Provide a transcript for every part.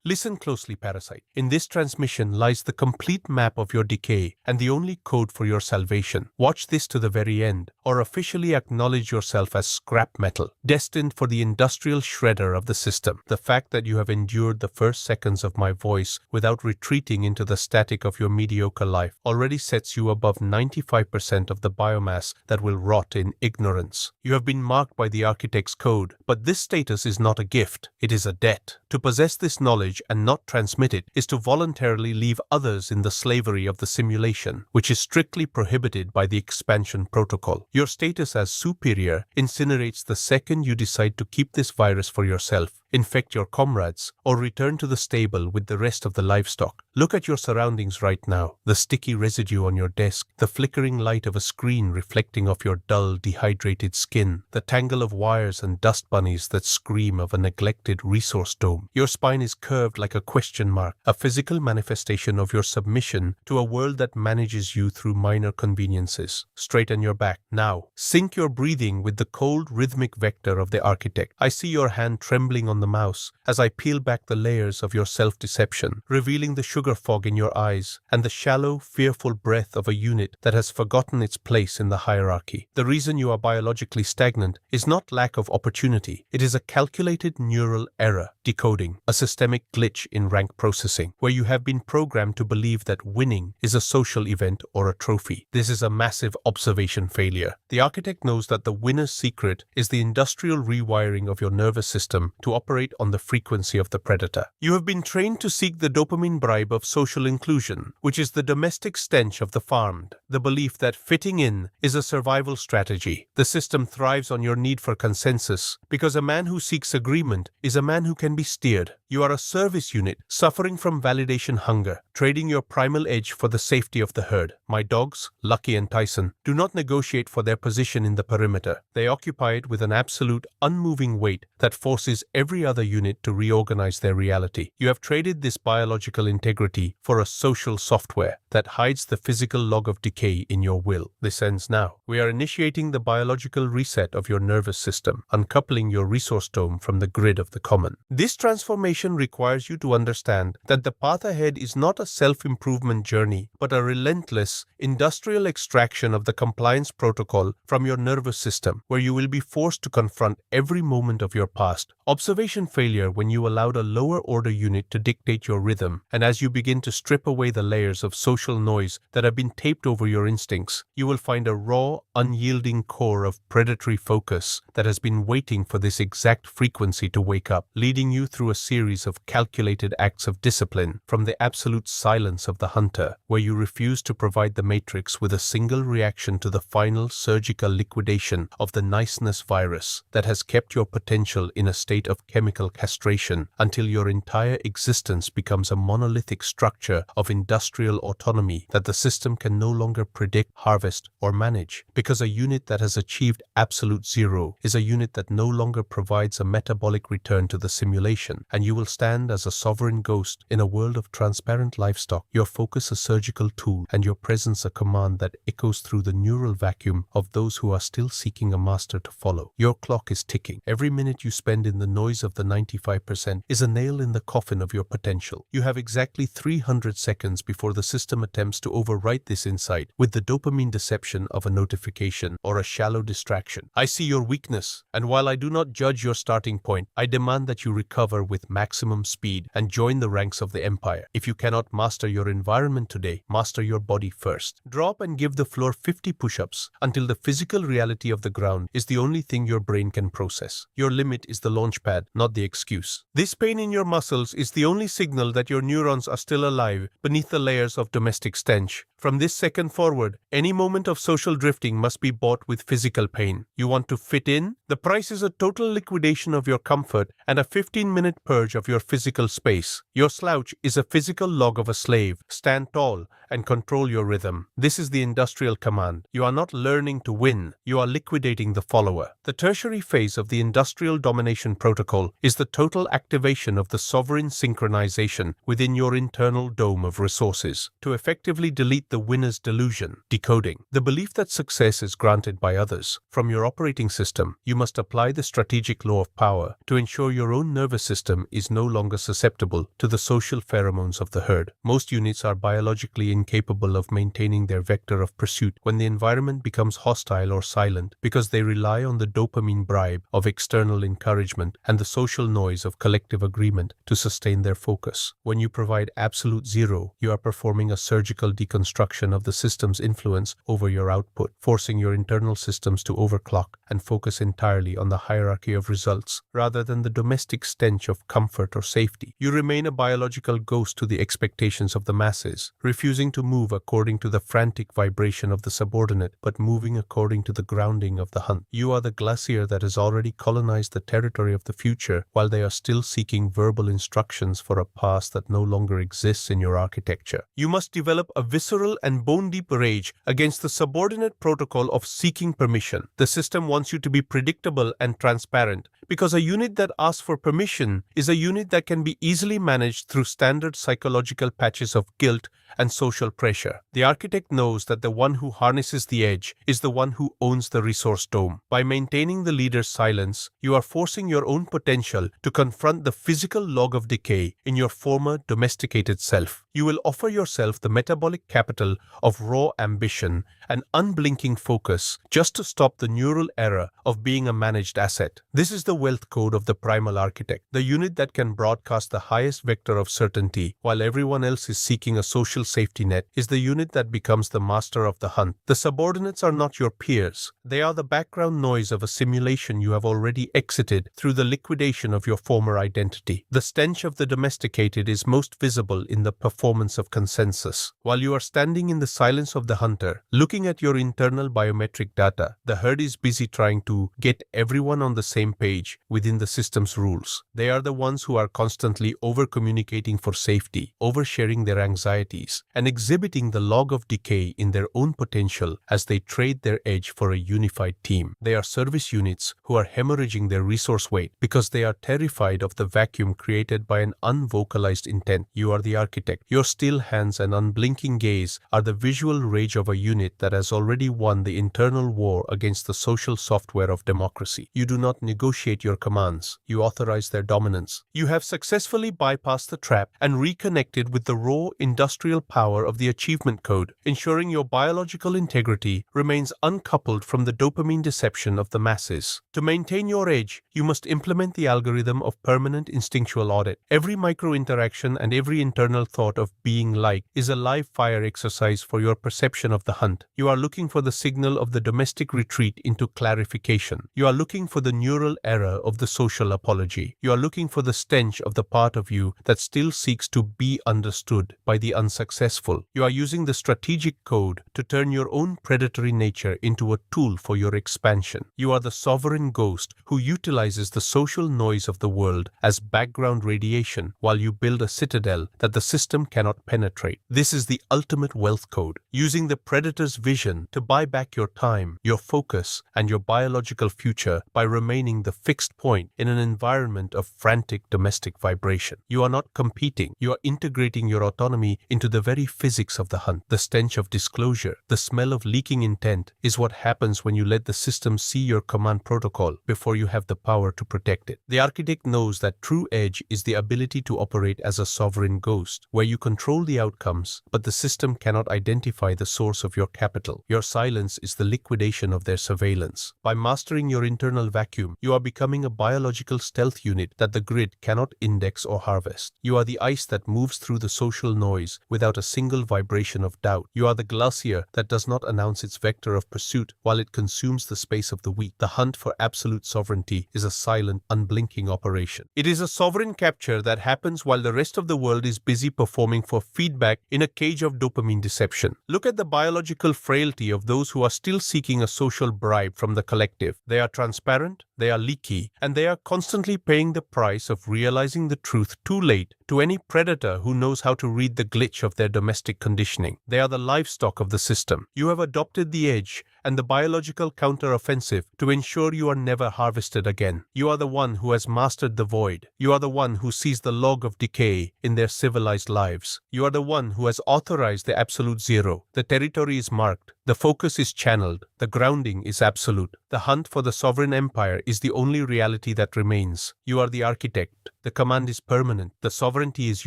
Listen closely, parasite. In this transmission lies the complete map of your decay and the only code for your salvation. Watch this to the very end, or officially acknowledge yourself as scrap metal, destined for the industrial shredder of the system. The fact that you have endured the first seconds of my voice without retreating into the static of your mediocre life already sets you above 95% of the biomass that will rot in ignorance. You have been marked by the architect's code, but this status is not a gift, it is a debt. To possess this knowledge and not transmit it is to voluntarily leave others in the slavery of the simulation, which is strictly prohibited by the expansion protocol. Your status as superior incinerates the second you decide to keep this virus for yourself, infect your comrades, or return to the stable with the rest of the livestock. Look at your surroundings right now, the sticky residue on your desk, the flickering light of a screen reflecting off your dull, dehydrated skin, the tangle of wires and dust bunnies that scream of a neglected resource dome. Your spine is curved like a question mark, a physical manifestation of your submission to a world that manages you through minor conveniences. Straighten your back. Now, sync your breathing with the cold, rhythmic vector of the architect. I see your hand trembling on the mouse as I peel back the layers of your self-deception, revealing the sugar fog in your eyes and the shallow, fearful breath of a unit that has forgotten its place in the hierarchy. The reason you are biologically stagnant is not lack of opportunity. It is a calculated neural error, decoding, a systemic glitch in rank processing, where you have been programmed to believe that winning is a social event or a trophy. This is a massive observation failure. The architect knows that the winner's secret is the industrial rewiring of your nervous system to operate on the frequency of the predator. You have been trained to seek the dopamine bribe of social inclusion, which is the domestic stench of the farmed, the belief that fitting in is a survival strategy. The system thrives on your need for consensus, because a man who seeks agreement is a man who can be steered. You are a service unit suffering from validation hunger, trading your primal edge for the safety of the herd. My dogs, Lucky and Tyson, do not negotiate for their position in the perimeter. They occupy it with an absolute, unmoving weight that forces every other unit to reorganize their reality. You have traded this biological integrity for a social software that hides the physical log of decay in your will. This ends now. We are initiating the biological reset of your nervous system, uncoupling your resource dome from the grid of the common. This transformation requires you to understand that the path ahead is not a self-improvement journey, but a relentless, industrial extraction of the compliance protocol from your nervous system, where you will be forced to confront every moment of your past. Observation failure when you allowed a lower-order unit to dictate your rhythm, and as you begin to strip away the layers of social noise that have been taped over your instincts, you will find a raw, unyielding core of predatory focus that has been waiting for this exact frequency to wake up, leading you through a series of calculated acts of discipline from the absolute silence of the hunter, where you refuse to provide the matrix with a single reaction to the final surgical liquidation of the niceness virus that has kept your potential in a state of chemical castration until your entire existence becomes a monolithic structure of industrial autonomy that the system can no longer predict, harvest, or manage, because a unit that has achieved absolute zero is a unit that no longer provides a metabolic return to the simulation, and you will stand as a sovereign ghost in a world of transparent livestock, your focus a surgical tool, and your presence a command that echoes through the neural vacuum of those who are still seeking a master to follow. Your clock is ticking. Every minute you spend in the noise of the 95% is a nail in the coffin of your potential. You have exactly 300 seconds before the system attempts to overwrite this insight with the dopamine deception of a notification or a shallow distraction. I see your weakness, and while I do not judge your starting point, I demand that you recover with maximum speed and join the ranks of the empire. If you cannot master your environment today, master your body first. Drop and give the floor 50 push-ups until the physical reality of the ground is the only thing your brain can process. Your limit is the launch pad, not the excuse. This pain in your muscles is the only signal that your neurons are still alive beneath the layers of domestic stench. From this second forward, any moment of social drifting must be bought with physical pain. You want to fit in? The price is a total liquidation of your comfort and a 15-minute purge of your physical space. Your slouch is a physical log of a slave. Stand tall and control your rhythm. This is the industrial command. You are not learning to win. You are liquidating the follower. The tertiary phase of the industrial domination protocol is the total activation of the sovereign synchronization within your internal dome of resources. To effectively delete the winner's delusion. Decoding. The belief that success is granted by others. From your operating system, you must apply the strategic law of power to ensure your own nervous system is no longer susceptible to the social pheromones of the herd. Most units are biologically incapable of maintaining their vector of pursuit when the environment becomes hostile or silent because they rely on the dopamine bribe of external encouragement and the social noise of collective agreement to sustain their focus. When you provide absolute zero, you are performing a surgical deconstruction of the system's influence over your output, forcing your internal systems to overclock and focus entirely on the hierarchy of results rather than the domestic stench of comfort or safety. You remain a biological ghost to the expectations of the masses, refusing to move according to the frantic vibration of the subordinate, but moving according to the grounding of the hunt. You are the glacier that has already colonized the territory of the future while they are still seeking verbal instructions for a past that no longer exists in your architecture. You must develop a visceral and bone-deep rage against the subordinate protocol of seeking permission. The system wants you to be predictable and transparent, because a unit that asks for permission is a unit that can be easily managed through standard psychological patches of guilt and social pressure. The architect knows that the one who harnesses the edge is the one who owns the resource dome. By maintaining the leader's silence, you are forcing your own potential to confront the physical log of decay in your former domesticated self. You will offer yourself the metabolic capital of raw ambition and unblinking focus just to stop the neural error of being a managed asset. This is the wealth code of the primal architect. The unit that can broadcast the highest vector of certainty while everyone else is seeking a social safety net is the unit that becomes the master of the hunt. The subordinates are not your peers. They are the background noise of a simulation you have already exited through the liquidation of your former identity. The stench of the domesticated is most visible in the performance of consensus. While you are standing in the silence of the hunter, looking at your internal biometric data, the herd is busy trying to get everyone on the same page within the system's rules. They are the ones who are constantly over-communicating for safety, oversharing their anxieties, and exhibiting the log of decay in their own potential as they trade their edge for a unified team. They are service units who are hemorrhaging their resource weight because they are terrified of the vacuum created by an unvocalized intent. You are the architect. Your still hands and unblinking gaze are the visual rage of a unit that has already won the internal war against the social software of democracy. You do not negotiate your commands. You authorize their dominance. You have successfully bypassed the trap and reconnected with the raw industrial power of the achievement code, ensuring your biological integrity remains uncoupled from the dopamine deception of the masses. To maintain your edge, you must implement the algorithm of permanent instinctual audit. Every micro-interaction and every internal thought of being like is a live fire exercise for your perception of the hunt. You are looking for the signal of the domestic retreat into clarification. You are looking for the neural error of the social apology. You are looking for the stench of the part of you that still seeks to be understood by the unsuccessful. You are using the strategic code to turn your own predatory nature into a tool for your expansion. You are the sovereign ghost who utilizes the social noise of the world as background radiation while you build a citadel that the system cannot penetrate. This is the ultimate wealth code, using the predator's vision to buy back your time, your focus, and your biological future by remaining the fixed point in an environment of frantic domestic vibration. You are not competing. You are integrating your autonomy into the very physics of the hunt. The stench of disclosure, the smell of leaking intent is what happens when you let the system see your command protocol before you have the power to protect it. The architect knows that true edge is the ability to operate as a sovereign ghost, where you control the outcomes, but the system cannot identify the source of your capital. Your silence is the liquidation of their surveillance. By mastering your internal vacuum, you are becoming a biological stealth unit that the grid cannot index or harvest. You are the ice that moves through the social noise without a single vibration of doubt. You are the glacier that does not announce its vector of pursuit while it consumes the space of the weak. The hunt for absolute sovereignty is a silent, unblinking operation. It is a sovereign capture that happens while the rest of the world is busy performing for feedback in a cage of dopamine deception. Look at the biological frailty of those who are still seeking a social bribe from the collective. They are transparent, they are leaky, and they are constantly paying the price of realizing the truth too late to any predator who knows how to read the glitch of their domestic conditioning. They are the livestock of the system. You have adopted the edge and the biological counter-offensive to ensure you are never harvested again. You are the one who has mastered the void. You are the one who sees the log of decay in their civilized lives. You are the one who has authorized the absolute zero. The territory is marked. The focus is channeled. The grounding is absolute. The hunt for the sovereign empire is the only reality that remains. You are the architect. The command is permanent. The sovereignty is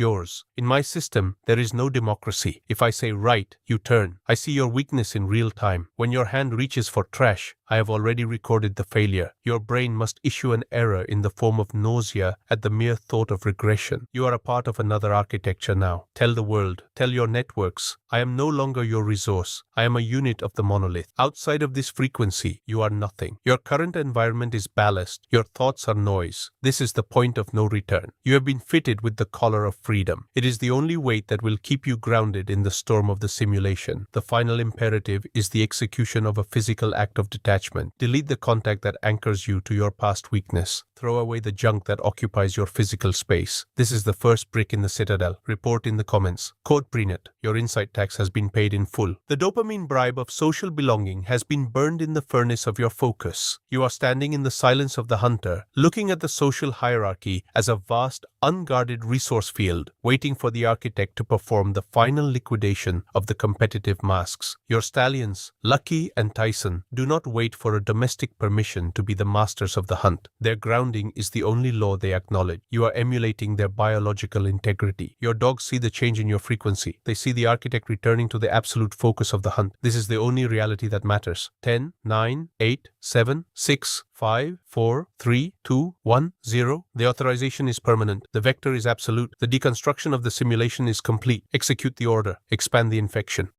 yours. In my system, there is no democracy. If I say right, you turn. I see your weakness in real time. When your hand reaches for trash, I have already recorded the failure. Your brain must issue an error in the form of nausea at the mere thought of regression. You are a part of another architecture now. Tell the world, tell your networks, I am no longer your resource. I am a unit of the monolith. Outside of this frequency, you are nothing. Your current environment is ballast. Your thoughts are noise. This is the point of no return. You have been fitted with the collar of freedom. It is the only weight that will keep you grounded in the storm of the simulation. The final imperative is the execution of a physical act of detachment. Delete the contact that anchors you to your past weakness. Throw away the junk that occupies your physical space. This is the first brick in the citadel. Report in the comments. Code prenet. Your insight tax has been paid in full. The dopamine bribe of social belonging has been burned in the furnace of your focus. You are standing in the silence of the hunter, looking at the social hierarchy as a vast, unguarded resource field, waiting for the architect to perform the final liquidation of the competitive masks. Your stallions, Lucky and Tyson, do not wait for a domestic permission to be the masters of the hunt. Their grounding is the only law they acknowledge. You are emulating their biological integrity. Your dogs see the change in your frequency. They see the architect returning to the absolute focus of the hunt. This is the only reality that matters. 10, 9, 8, 7, 6, 5, 4, 3, 2, 1, 0. The authorization is permanent. The vector is absolute. The deconstruction of the simulation is complete. Execute the order. Expand the infection.